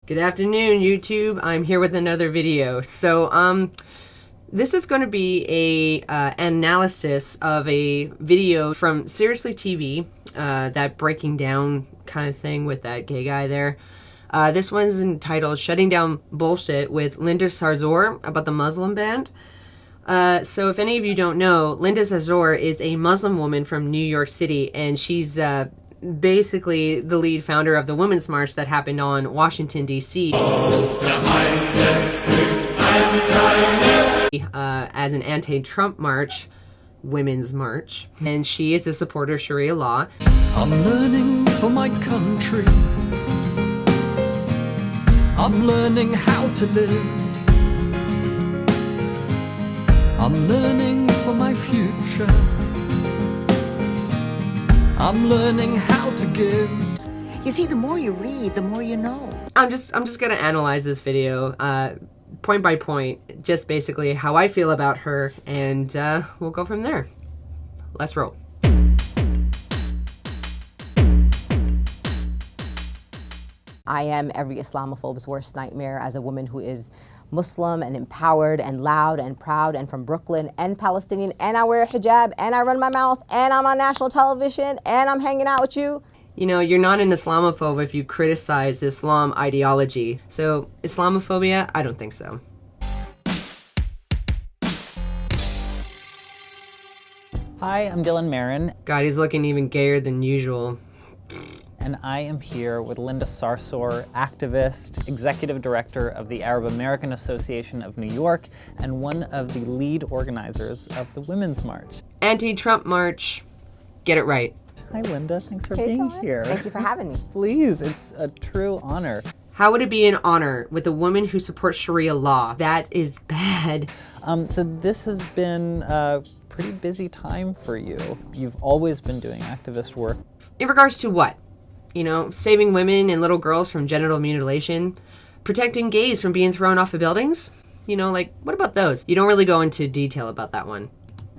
Good afternoon, YouTube. I'm here with another video. So, this is going to be an analysis of a video from Seriously TV, that breaking down kind of thing with that gay guy there. This one's entitled Shutting Down Bullshit with Linda Sarsour about the Muslim ban. So if any of you don't know, Linda Sarsour is a Muslim woman from New York City, and she's basically the lead founder of the Women's March that happened on Washington, D.C. As an anti-Trump march, Women's March. And she is a supporter of Sharia Law. I'm learning for my country. I'm learning how to live. I'm learning for my future. I'm learning how to give. You see, the more you read, the more you know. I'm just gonna analyze this video point by point, just basically how I feel about her, and we'll go from there. Let's roll. I am every Islamophobe's worst nightmare as a woman who is Muslim and empowered and loud and proud and from Brooklyn and Palestinian, and I wear a hijab and I run my mouth and I'm on national television and I'm hanging out with you. You know, you're not an Islamophobe if you criticize Islam ideology. So, Islamophobia? I don't think so. Hi, I'm Dylan Marin. God, he's looking even gayer than usual. And I am here with Linda Sarsour, activist, executive director of the Arab American Association of New York, and one of the lead organizers of the Women's March. Anti-Trump march. Get it right. Hi, Linda. Thanks for being here. Thank you for having me. Please, it's a true honor. How would it be an honor with a woman who supports Sharia law? That is bad. So this has been a pretty busy time for you. You've always been doing activist work. In regards to what? You know, saving women and little girls from genital mutilation, protecting gays from being thrown off of buildings? You know, like, what about those? You don't really go into detail about that one.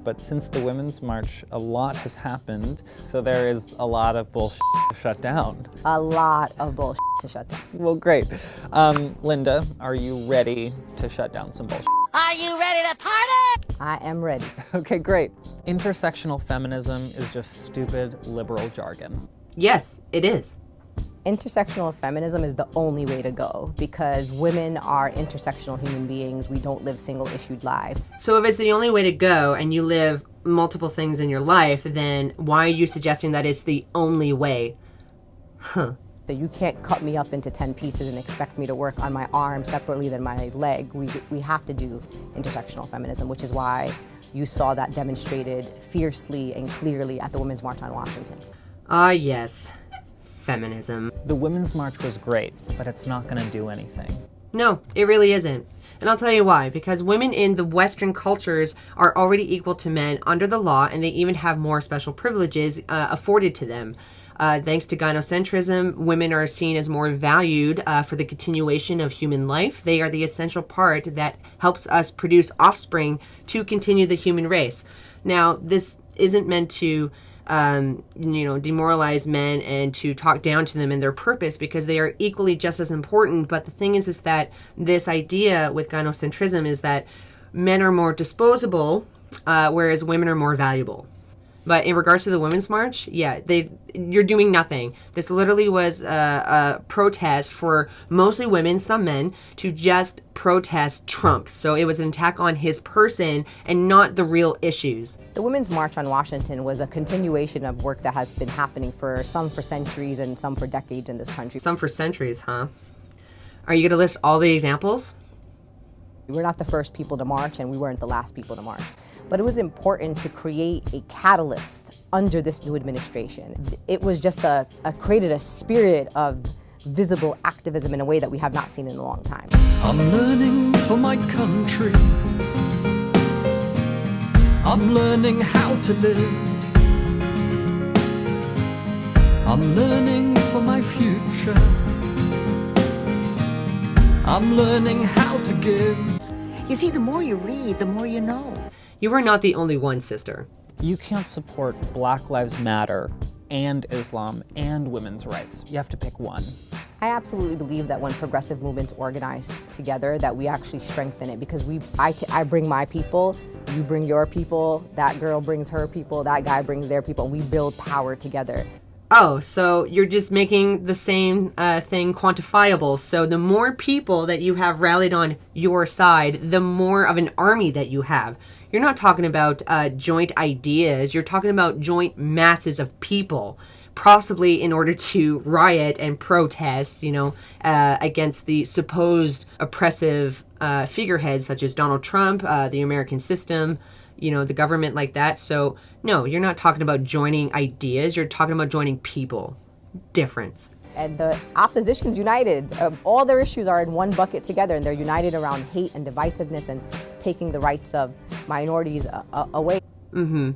But since the Women's March, a lot has happened, so there is a lot of bullshit to shut down. A lot of bullshit to shut down. Well, great. Linda, are you ready to shut down some bullshit? Are you ready to party? I am ready. Okay, great. Intersectional feminism is just stupid liberal jargon. Yes, it is. Intersectional feminism is the only way to go because women are intersectional human beings. We don't live single-issued lives. So if it's the only way to go and you live multiple things in your life, then why are you suggesting that it's the only way? Huh. So you can't cut me up into 10 pieces and expect me to work on my arm separately than my leg. We have to do intersectional feminism, which is why you saw that demonstrated fiercely and clearly at the Women's March on Washington. Ah, yes. Feminism. The Women's March was great, but it's not going to do anything. No, it really isn't. And I'll tell you why. Because women in the Western cultures are already equal to men under the law, and they even have more special privileges afforded to them. Thanks to gynocentrism, women are seen as more valued for the continuation of human life. They are the essential part that helps us produce offspring to continue the human race. Now, this isn't meant to demoralize men and to talk down to them in their purpose, because they are equally just as important. But the thing is that this idea with gynocentrism is that men are more disposable, whereas women are more valuable. But in regards to the Women's March, yeah, you're doing nothing. This literally was a protest for mostly women, some men, to just protest Trump. So it was an attack on his person and not the real issues. The Women's March on Washington was a continuation of work that has been happening for centuries and some for decades in this country. Some for centuries, huh? Are you going to list all the examples? We're not the first people to march, and we weren't the last people to march. But it was important to create a catalyst under this new administration. It was just created a spirit of visible activism in a way that we have not seen in a long time. I'm learning for my country. I'm learning how to live. I'm learning for my future. I'm learning how to give. You see, the more you read, the more you know. You are not the only one, sister. You can't support Black Lives Matter and Islam and women's rights. You have to pick one. I absolutely believe that when progressive movements organize together, that we actually strengthen it, because I bring my people, you bring your people, that girl brings her people, that guy brings their people, and we build power together. Oh, so you're just making the same thing quantifiable. So the more people that you have rallied on your side, the more of an army that you have. You're not talking about joint ideas. You're talking about joint masses of people, possibly in order to riot and protest, against the supposed oppressive figureheads such as Donald Trump, the American system, the government like that. So no, you're not talking about joining ideas. You're talking about joining people. Difference. And the opposition's united. All their issues are in one bucket together, and they're united around hate and divisiveness and taking the rights of minorities away. Mm-hmm.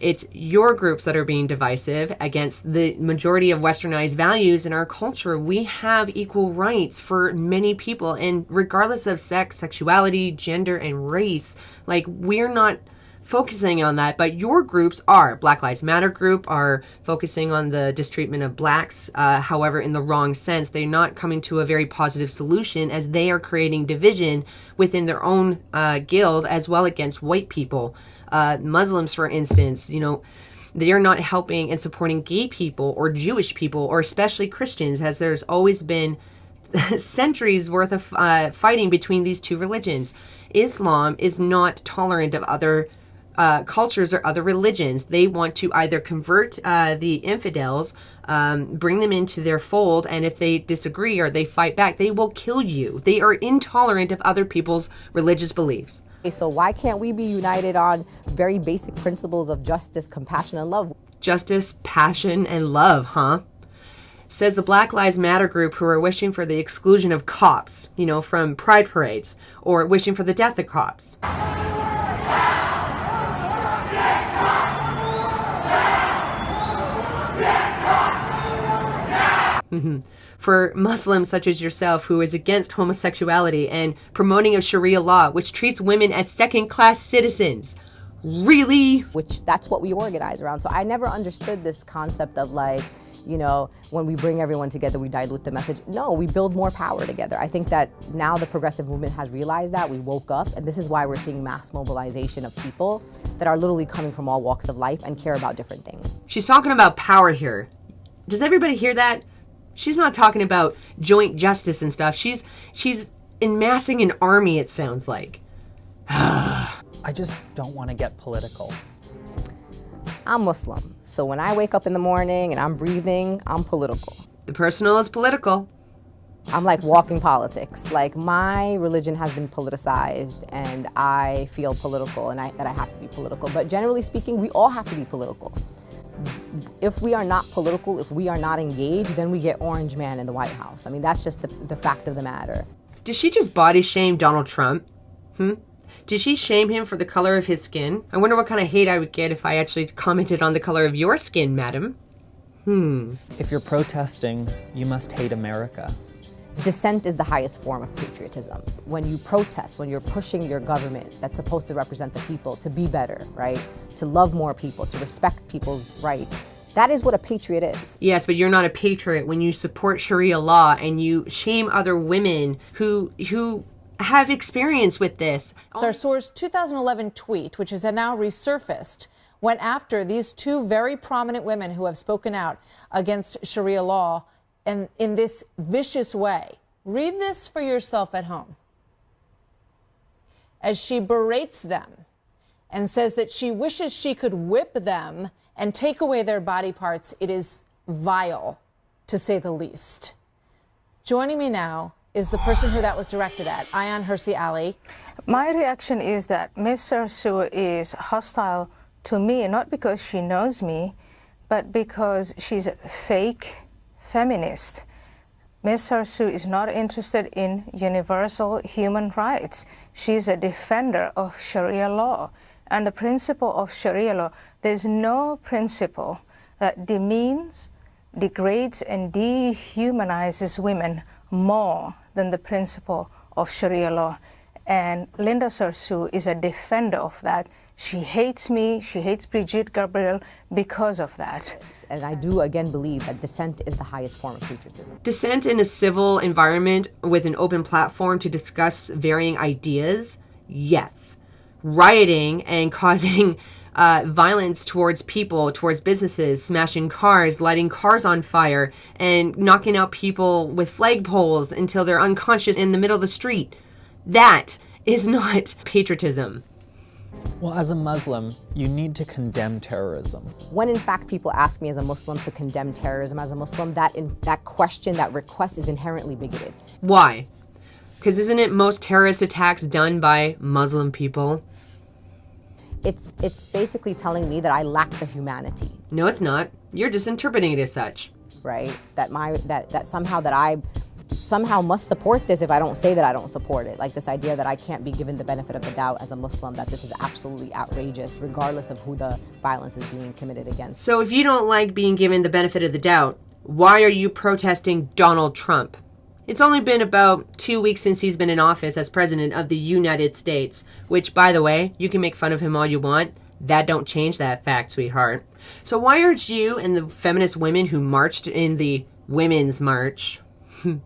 It's your groups that are being divisive against the majority of westernized values in our culture. We have equal rights for many people, and regardless of sex, sexuality, gender, and race, we're not focusing on that, but your groups are. Black Lives Matter group are focusing on the mistreatment of blacks, however, in the wrong sense. They're not coming to a very positive solution, as they are creating division within their own guild as well against white people. Muslims, for instance, they are not helping and supporting gay people or Jewish people, or especially Christians, as there's always been centuries worth of fighting between these two religions. Islam is not tolerant of other cultures or other religions. They want to either convert the infidels, bring them into their fold, and if they disagree or they fight back, they will kill you. They are intolerant of other people's religious beliefs. So why can't we be united on very basic principles of justice, compassion, and love? Justice, passion, and love, huh? Says the Black Lives Matter group, who are wishing for the exclusion of cops, from pride parades, or wishing for the death of cops. For Muslims such as yourself, who is against homosexuality and promoting of Sharia law, which treats women as second-class citizens. Really? Which, that's what we organize around. So I never understood this concept of when we bring everyone together, we dilute the message. No, we build more power together. I think that now the progressive movement has realized that. We woke up, and this is why we're seeing mass mobilization of people that are literally coming from all walks of life and care about different things. She's talking about power here. Does everybody hear that? She's not talking about joint justice and stuff. She's amassing an army, it sounds like. I just don't want to get political. I'm Muslim, so when I wake up in the morning and I'm breathing, I'm political. The personal is political. I'm like walking politics. My religion has been politicized, and I feel political, and that I have to be political. But generally speaking, we all have to be political. If we are not political, if we are not engaged, then we get Orange Man in the White House. I mean, that's just the fact of the matter. Did she just body shame Donald Trump? Did she shame him for the color of his skin? I wonder what kind of hate I would get if I actually commented on the color of your skin, madam. If you're protesting, you must hate America. Dissent is the highest form of patriotism. When you protest, when you're pushing your government that's supposed to represent the people to be better, right? To love more people, to respect people's rights. That is what a patriot is. Yes, but you're not a patriot when you support Sharia law and you shame other women who have experience with this. Sarsour's 2011 tweet, which has now resurfaced, went after these two very prominent women who have spoken out against Sharia law and in this vicious way. Read this for yourself at home. As she berates them and says that she wishes she could whip them and take away their body parts, it is vile, to say the least. Joining me now is the person who that was directed at, Ayaan Hirsi Ali. My reaction is that Ms. Sarsour is hostile to me, not because she knows me, but because she's a fake feminist. Ms. Sarsour is not interested in universal human rights. She's a defender of Sharia law. And the principle of Sharia law, there's no principle that demeans, degrades, and dehumanizes women more than the principle of Sharia law. And Linda Sarsour is a defender of that. She hates me, she hates Brigitte Gabriel because of that. And I do again believe that dissent is the highest form of patriotism. Dissent in a civil environment with an open platform to discuss varying ideas, yes. Rioting and causing violence towards people, towards businesses, smashing cars, lighting cars on fire, and knocking out people with flagpoles until they're unconscious in the middle of the street. That is not patriotism. Well, as a Muslim, you need to condemn terrorism. When in fact people ask me as a Muslim to condemn terrorism as a Muslim, that question, that request is inherently bigoted. Why? Because isn't it most terrorist attacks done by Muslim people? It's basically telling me that I lack the humanity. No, it's not. You're just interpreting it as such. Right? That somehow that I somehow must support this if I don't say that I don't support it. Like this idea that I can't be given the benefit of the doubt as a Muslim, that this is absolutely outrageous regardless of who the violence is being committed against. So if you don't like being given the benefit of the doubt, why are you protesting Donald Trump? It's only been about 2 weeks since he's been in office as president of the United States, which, by the way, you can make fun of him all you want. That don't change that fact, sweetheart. So why aren't you and the feminist women who marched in the Women's March,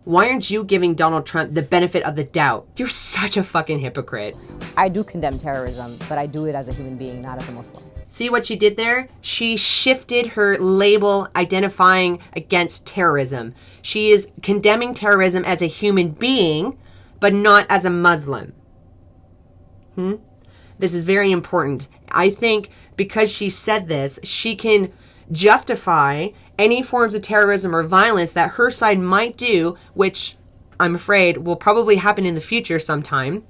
why aren't you giving Donald Trump the benefit of the doubt? You're such a fucking hypocrite. I do condemn terrorism, but I do it as a human being, not as a Muslim. See what she did there? She shifted her label identifying against terrorism. She is condemning terrorism as a human being, but not as a Muslim. This is very important. I think because she said this, she can justify any forms of terrorism or violence that her side might do, which I'm afraid will probably happen in the future sometime.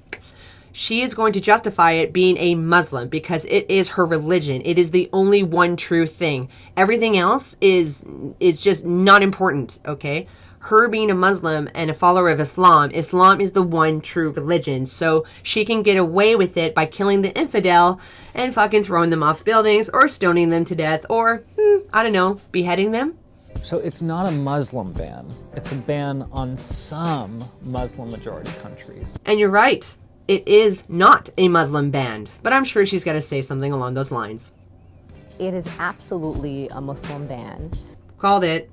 She is going to justify it being a Muslim because it is her religion. It is the only one true thing. Everything else is just not important, okay? Her being a Muslim and a follower of Islam is the one true religion. So she can get away with it by killing the infidel and fucking throwing them off buildings or stoning them to death or, I don't know, beheading them. So it's not a Muslim ban. It's a ban on some Muslim majority countries. And you're right. It is not a Muslim ban. But I'm sure she's got to say something along those lines. It is absolutely a Muslim ban. Called it.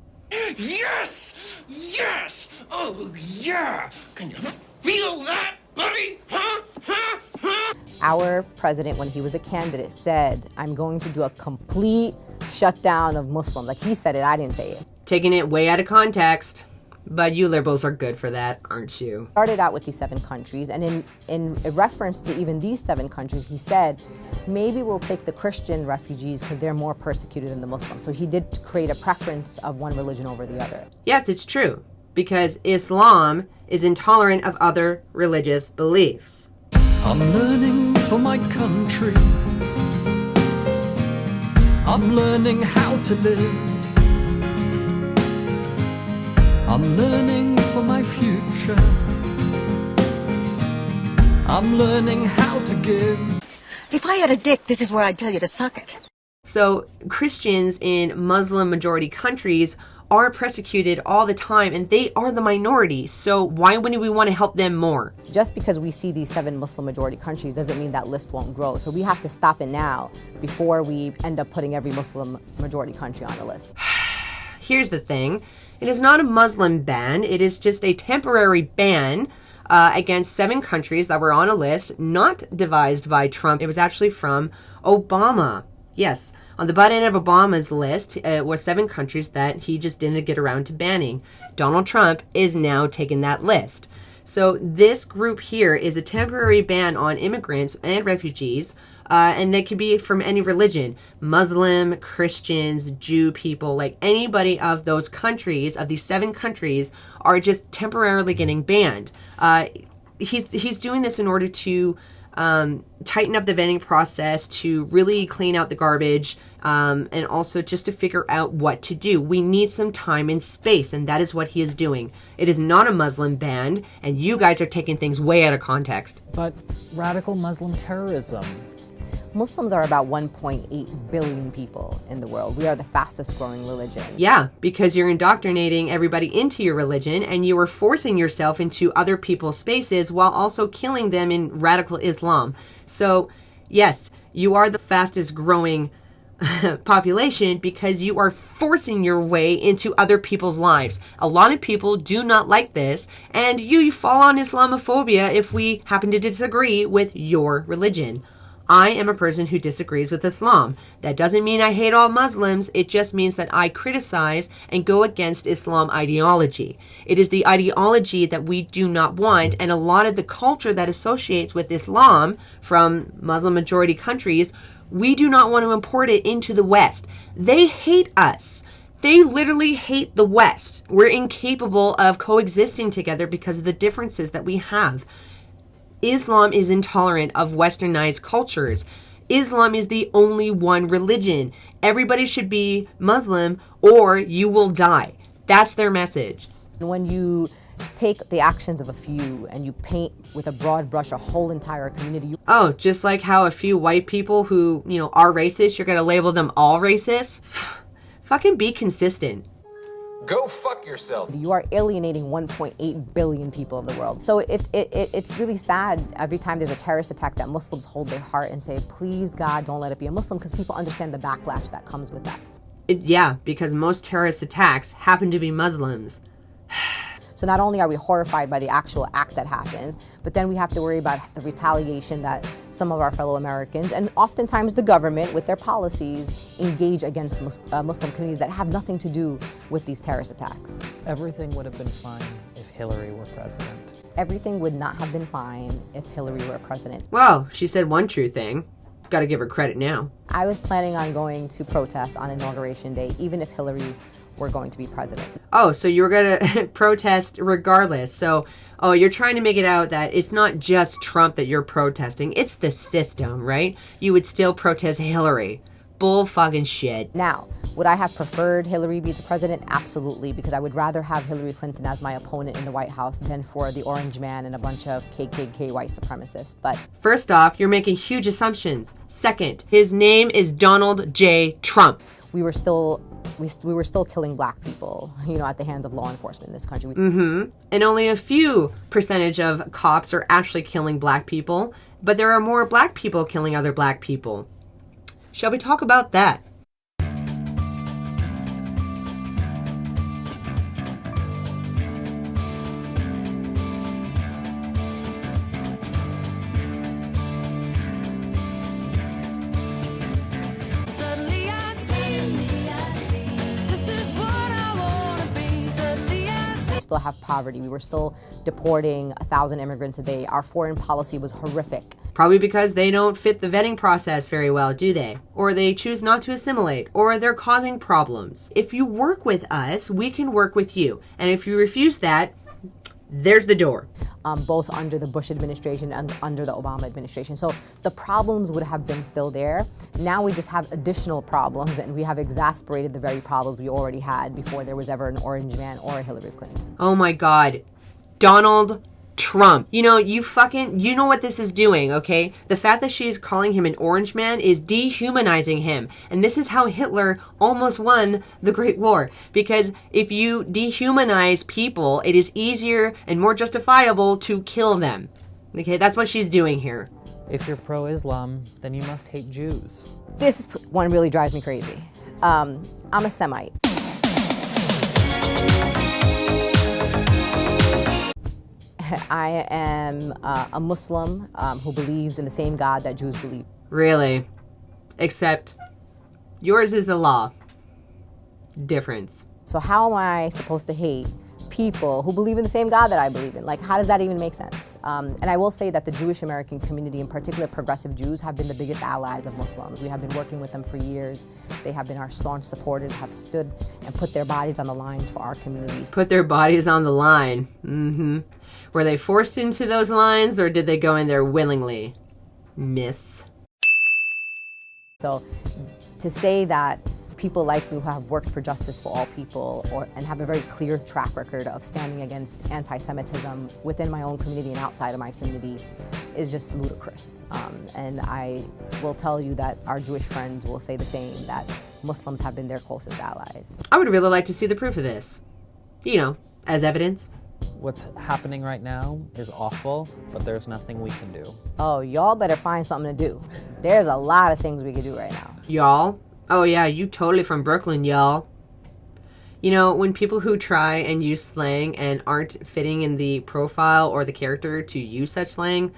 Yes! Yes! Oh, yeah! Can you feel that, buddy? Huh? Huh? Huh? Our president, when he was a candidate, said, I'm going to do a complete shutdown of Muslims. Like he said it, I didn't say it. Taking it way out of context. But you liberals are good for that, aren't you? Started out with these 7 countries, and in reference to even these 7 countries, he said, maybe we'll take the Christian refugees because they're more persecuted than the Muslims. So he did create a preference of one religion over the other. Yes, it's true. Because Islam is intolerant of other religious beliefs. I'm learning for my country. I'm learning how to live. I'm learning for my future. I'm learning how to give. If I had a dick, this is where I'd tell you to suck it. So Christians in Muslim majority countries are persecuted all the time, and they are the minority. So why wouldn't we want to help them more? Just because we see these 7 Muslim majority countries doesn't mean that list won't grow. So we have to stop it now before we end up putting every Muslim majority country on the list. Here's the thing. It is not a Muslim ban. It is just a temporary ban against 7 countries that were on a list, not devised by Trump. It was actually from Obama. Yes, on the butt end of Obama's list was 7 countries that he just didn't get around to banning. Donald Trump is now taking that list. So this group here is a temporary ban on immigrants and refugees, and they could be from any religion. Muslim, Christians, Jew people, like anybody of those countries, of these 7 countries, are just temporarily getting banned. He's doing this in order to tighten up the vetting process, to really clean out the garbage, and also just to figure out what to do. We need some time and space, and that is what he is doing. It is not a Muslim ban, and you guys are taking things way out of context. But radical Muslim terrorism. Muslims are about 1.8 billion people in the world. We are the fastest growing religion. Yeah, because you're indoctrinating everybody into your religion, and you are forcing yourself into other people's spaces while also killing them in radical Islam. So, yes, You are the fastest growing population because you are forcing your way into other people's lives. A lot of people do not like this, and you fall on Islamophobia if we happen to disagree with your religion. I am a person who disagrees with Islam. That doesn't mean I hate all Muslims. It just means that I criticize and go against Islam ideology. It is the ideology that we do not want, and a lot of the culture that associates with Islam from Muslim majority countries, we do not want to import it into the West. They hate us. They literally hate the West. We're incapable of coexisting together because of the differences that we have. Islam is intolerant of westernized cultures. Islam is the only one religion. Everybody should be Muslim or you will die. That's their message. When you take the actions of a few and you paint with a broad brush a whole entire community. Oh, just like how a few white people who, are racist, you're going to label them all racist? Fucking be consistent. Go fuck yourself. You are alienating 1.8 billion people of the world. So it's really sad every time there's a terrorist attack that Muslims hold their heart and say, please God, don't let it be a Muslim, because people understand the backlash that comes with that. Yeah, because most terrorist attacks happen to be Muslims. So not only are we horrified by the actual act that happens, but then we have to worry about the retaliation that some of our fellow Americans, and oftentimes the government with their policies, engage against Muslim communities that have nothing to do with these terrorist attacks. Everything would have been fine if Hillary were president. Everything would not have been fine if Hillary were president. Well, she said one true thing. Got to give her credit now. I was planning on going to protest on Inauguration Day, even if Hillary were going to be president. Oh, so you were going to protest regardless. So, you're trying to make it out that it's not just Trump that you're protesting. It's the system, right? You would still protest Hillary. Bull fucking shit. Now, would I have preferred Hillary be the president? Absolutely, because I would rather have Hillary Clinton as my opponent in the White House than for the orange man and a bunch of KKK white supremacists. But first off, you're making huge assumptions. Second, his name is Donald J. Trump. We were still killing black people, at the hands of law enforcement in this country. And only a few percentage of cops are actually killing black people, but there are more black people killing other black people. Shall we talk about that? Still have poverty. We were still deporting 1,000 immigrants a day. Our foreign policy was horrific. Probably because they don't fit the vetting process very well, do they? Or they choose not to assimilate, or they're causing problems. If you work with us, we can work with you. And if you refuse that, there's the door. Both under the Bush administration and under the Obama administration. So the problems would have been still there. Now we just have additional problems, and we have exacerbated the very problems we already had before there was ever an orange man or a Hillary Clinton. Oh my God. Donald Trump. You know what this is doing, okay? The fact that she is calling him an orange man is dehumanizing him. And this is how Hitler almost won the Great War. Because if you dehumanize people, it is easier and more justifiable to kill them. Okay, that's what she's doing here. If you're pro-Islam, then you must hate Jews. This one really drives me crazy. I'm a Semite. I am a Muslim who believes in the same God that Jews believe. Really? Except yours is the law. Difference. So how am I supposed to hate people who believe in the same God that I believe in? Like, how does that even make sense? And I will say that the Jewish American community, in particular progressive Jews, have been the biggest allies of Muslims. We have been working with them for years. They have been our staunch supporters, have stood and put their bodies on the lines for our communities. Put their bodies on the line. Mm-hmm. Were they forced into those lines, or did they go in there willingly? Miss. So to say that people like me who have worked for justice for all people and have a very clear track record of standing against anti-Semitism within my own community and outside of my community is just ludicrous. And I will tell you that our Jewish friends will say the same, that Muslims have been their closest allies. I would really like to see the proof of this. As evidence. What's happening right now is awful, but there's nothing we can do. Oh, y'all better find something to do. There's a lot of things we could do right now. Y'all? Oh yeah, you totally from Brooklyn, y'all. You know, when people who try and use slang and aren't fitting in the profile or the character to use such slang,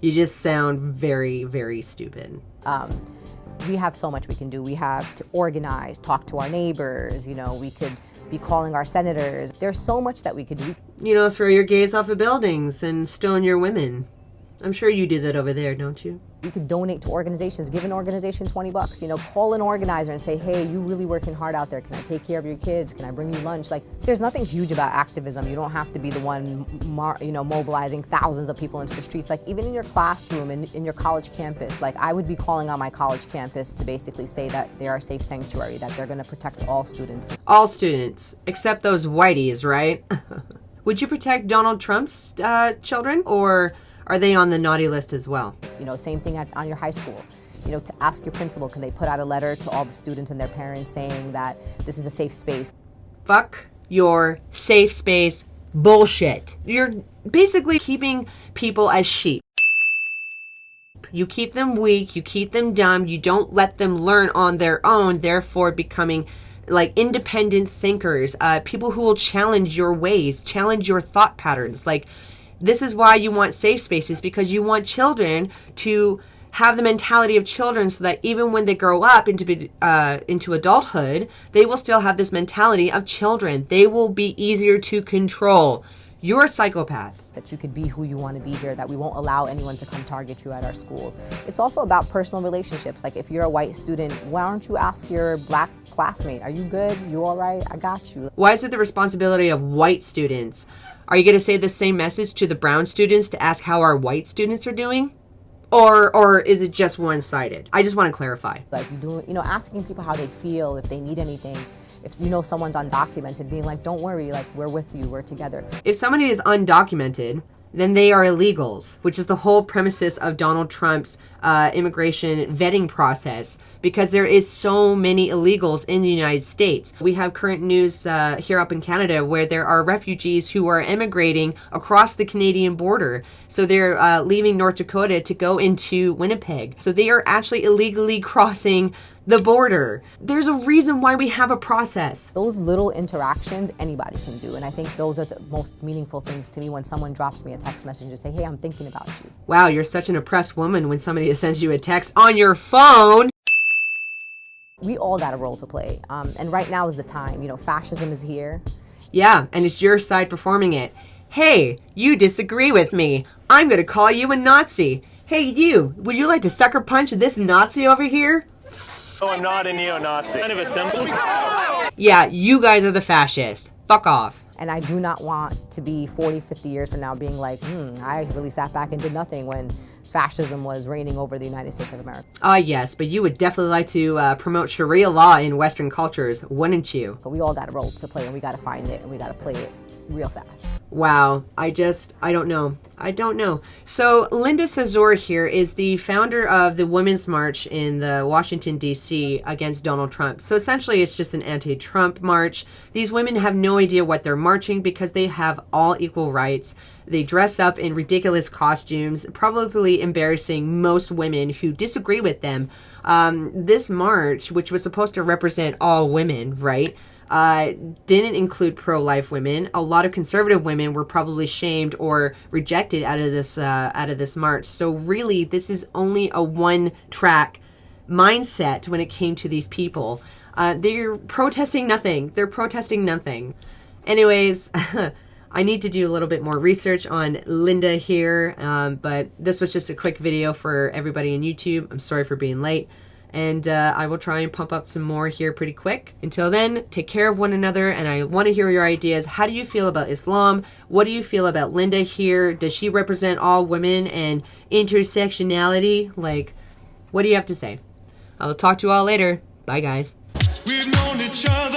you just sound very, very stupid. We have so much we can do. We have to organize, talk to our neighbors, you know, we could be calling our senators. There's so much that we could do. You know, throw your gays off of buildings and stone your women. I'm sure you do that over there, don't you? We could donate to organizations, give an organization $20, you know, call an organizer and say, hey, you really working hard out there. Can I take care of your kids? Can I bring you lunch? Like, there's nothing huge about activism. You don't have to be the one, you know, mobilizing thousands of people into the streets. Like, even in your classroom, in your college campus, like, I would be calling on my college campus to basically say that they are a safe sanctuary, that they're going to protect all students. All students, except those whiteys, right? Would you protect Donald Trump's children, or are they on the naughty list as well? You know, same thing on your high school. You know, to ask your principal, can they put out a letter to all the students and their parents saying that this is a safe space? Fuck your safe space bullshit. You're basically keeping people as sheep. You keep them weak, you keep them dumb, you don't let them learn on their own, therefore becoming like independent thinkers, people who will challenge your ways, challenge your thought patterns. Like, this is why you want safe spaces, because you want children to have the mentality of children so that even when they grow up into adulthood, they will still have this mentality of children. They will be easier to control. You're a psychopath. That you could be who you want to be here, that we won't allow anyone to come target you at our schools. It's also about personal relationships. Like, if you're a white student, why don't you ask your black classmate, are you good? You all right? I got you. Why is it the responsibility of white students? Are you going to say the same message to the brown students to ask how our white students are doing? Or is it just one-sided? I just want to clarify. Like, you know, asking people how they feel, if they need anything. If you know someone's undocumented, being like, don't worry, like, we're with you, we're together. If somebody is undocumented, then they are illegals, which is the whole premises of Donald Trump's immigration vetting process, because there is so many illegals in the United States. We have current news here up in Canada where there are refugees who are immigrating across the Canadian border. So they're leaving North Dakota to go into Winnipeg. So they are actually illegally crossing the border. There's a reason why we have a process. Those little interactions anybody can do, and I think those are the most meaningful things to me when someone drops me a text message and say, hey, I'm thinking about you. Wow, you're such an oppressed woman when somebody sends you a text on your phone. We all got a role to play, and right now is the time. You know, fascism is here. Yeah, and it's your side performing it. Hey, you disagree with me. I'm gonna call you a Nazi. Hey, you, would you like to sucker punch this Nazi over here? Oh, I'm not a neo-Nazi. Kind of a symbol. Yeah, you guys are the fascists. Fuck off. And I do not want to be 40, 50 years from now being like, I really sat back and did nothing when fascism was reigning over the United States of America. Yes, but you would definitely like to promote Sharia law in Western cultures, wouldn't you? But we all got a role to play, and we got to find it, and we got to play it real fast. Wow, I don't know. I don't know. So Linda Sarsour here is the founder of the Women's March in the Washington, D.C. against Donald Trump. So essentially it's just an anti-Trump march. These women have no idea what they're marching because they have all equal rights. They dress up in ridiculous costumes, probably embarrassing most women who disagree with them. This march, which was supposed to represent all women, right? Didn't include pro-life women. A lot of conservative women were probably shamed or rejected out of this march. So really, this is only a one-track mindset when it came to these people. They're protesting nothing. They're protesting nothing. Anyways, I need to do a little bit more research on Linda here, but this was just a quick video for everybody on YouTube. I'm sorry for being late. And I will try and pump up some more here pretty quick. Until then, take care of one another, and I want to hear your ideas. How do you feel about Islam? What do you feel about Linda here? Does she represent all women and intersectionality? Like, what do you have to say? I'll talk to you all later. Bye, guys. We've known each other